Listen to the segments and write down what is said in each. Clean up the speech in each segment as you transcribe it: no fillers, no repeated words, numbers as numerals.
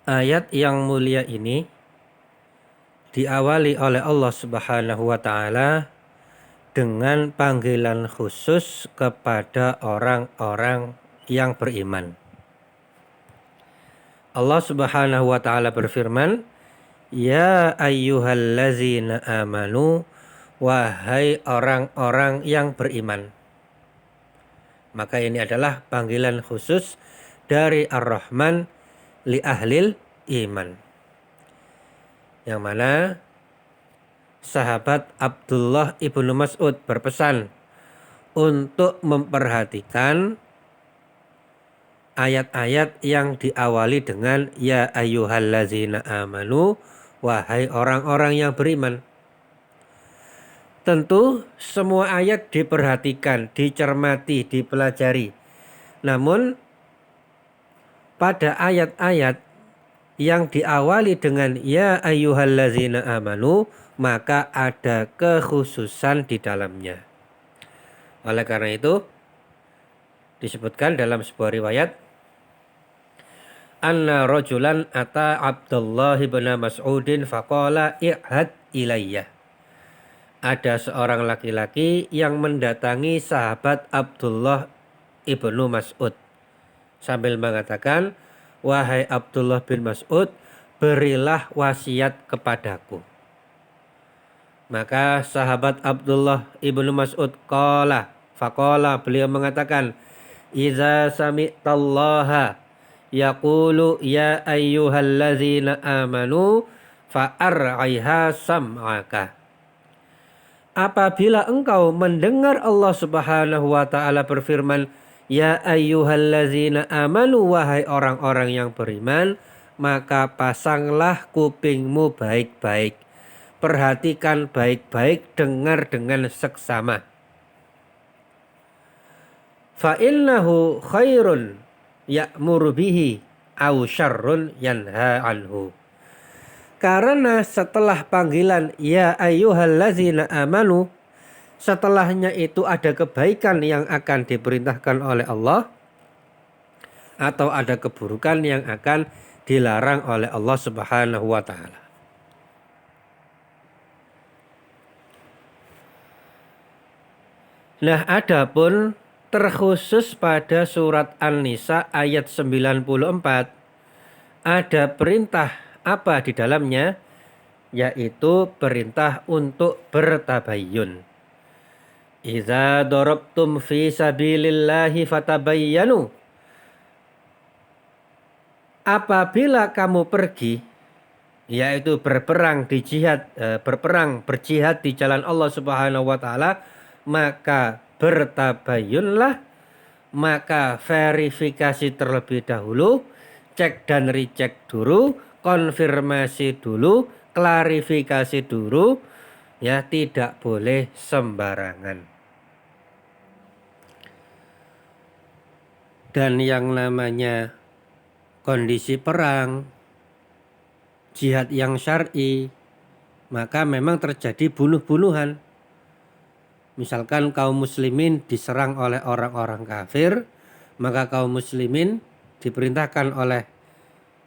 Ayat yang mulia ini diawali oleh Allah Subhanahu wa taala dengan panggilan khusus kepada orang-orang yang beriman. Allah Subhanahu wa taala berfirman, "Ya ayyuhallazina amanu, wahai orang-orang yang beriman." Maka ini adalah panggilan khusus dari Ar-Rahman li ahlil iman. Yang mana sahabat Abdullah ibnu Mas'ud berpesan untuk memperhatikan ayat-ayat yang diawali dengan ya ayyuhallazina amanu, wahai orang-orang yang beriman. Tentu semua ayat diperhatikan, dicermati, dipelajari. Namun pada ayat-ayat yang diawali dengan ya ayyuhallazina amanu, maka ada kekhususan di dalamnya. Oleh karena itu disebutkan dalam sebuah riwayat, anna rajulan ata Abdullah bin Mas'udin faqala i'had ilayya. Ada seorang laki-laki yang mendatangi sahabat Abdullah ibnu Mas'ud sambil mengatakan, wahai Abdullah bin Mas'ud, berilah wasiat kepadaku. Maka sahabat Abdullah ibnu Mas'ud faqala, beliau mengatakan, iza sami'tallaha yaqulu ya ayyuhallazina amanu fa'ar'iha sam'aka. Apabila engkau mendengar Allah Subhanahu wa taala berfirman, ya ayyuhallazina amanu, wahai orang-orang yang beriman, maka pasanglah kupingmu baik-baik. Perhatikan baik-baik, dengar dengan seksama. Fa innahu khairun ya'muru bihi aw syarrun yanha anhu. Karena setelah panggilan ya ayyuhallazina amanu, setelahnya itu ada kebaikan yang akan diperintahkan oleh Allah atau ada keburukan yang akan dilarang oleh Allah Subhanahu wa taala. Nah, adapun terkhusus pada surat An-Nisa ayat 94 ada perintah apa di dalamnya, yaitu perintah untuk bertabayyun. Idza darabtum fi sabilillahi fatabayyanu. Apabila kamu pergi, yaitu berperang berjihad di jalan Allah Subhanahu wa taala, maka bertabayyunlah, maka verifikasi terlebih dahulu, cek dan recheck dulu, konfirmasi dulu, klarifikasi dulu, ya, tidak boleh sembarangan. Dan yang namanya kondisi perang, jihad yang syar'i, maka memang terjadi bunuh-bunuhan. Misalkan kaum muslimin diserang oleh orang-orang kafir, maka kaum muslimin diperintahkan oleh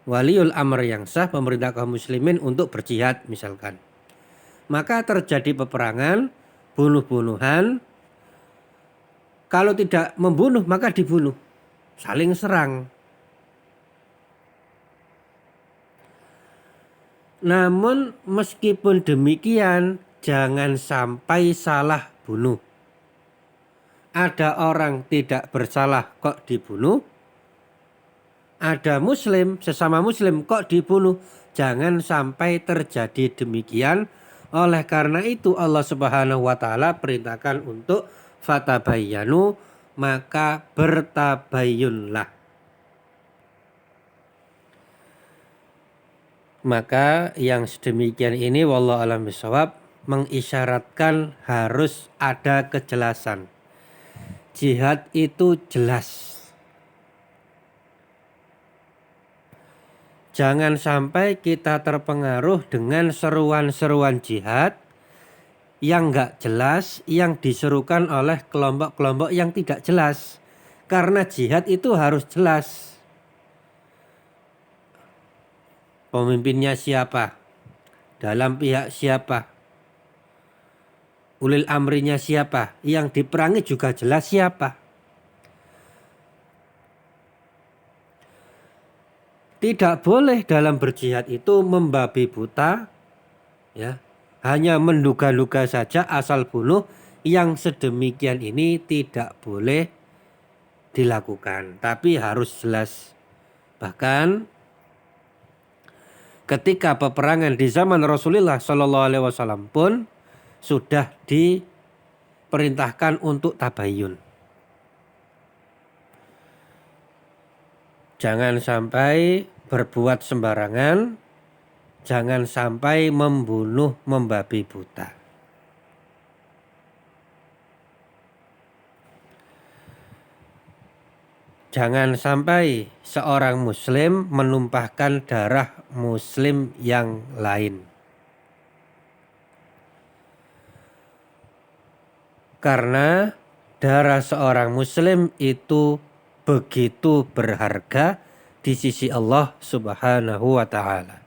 waliul amr yang sah, pemerintah kaum muslimin, untuk berjihad misalkan. Maka terjadi peperangan, bunuh-bunuhan. Kalau tidak membunuh maka dibunuh, saling serang. Namun meskipun demikian, jangan sampai salah bunuh. Ada orang tidak bersalah kok dibunuh, ada muslim, sesama muslim kok dibunuh. Jangan sampai terjadi demikian. Oleh karena itu Allah Subhanahu wa taala perintahkan untuk fatabayyanu, maka bertabayyunlah. Maka yang sedemikian ini wallahu a'lam bishawab mengisyaratkan harus ada kejelasan. Jihad itu jelas. Jangan sampai kita terpengaruh dengan seruan-seruan jihad yang enggak jelas, yang diserukan oleh kelompok-kelompok yang tidak jelas. Karena jihad itu harus jelas. Pemimpinnya siapa? Dalam pihak siapa? Ulil amrinya siapa? Yang diperangi juga jelas siapa? Tidak boleh dalam berjihad itu membabi buta, ya, hanya menduga-duga saja asal bunuh. Yang sedemikian ini tidak boleh dilakukan, tapi harus jelas. Bahkan ketika peperangan di zaman Rasulullah Shallallahu Alaihi Wasallam pun sudah diperintahkan untuk tabayun. Jangan sampai berbuat sembarangan, jangan sampai membunuh membabi buta. Jangan sampai seorang muslim menumpahkan darah muslim yang lain. Karena darah seorang muslim itu begitu berharga di sisi Allah Subhanahu wa ta'ala.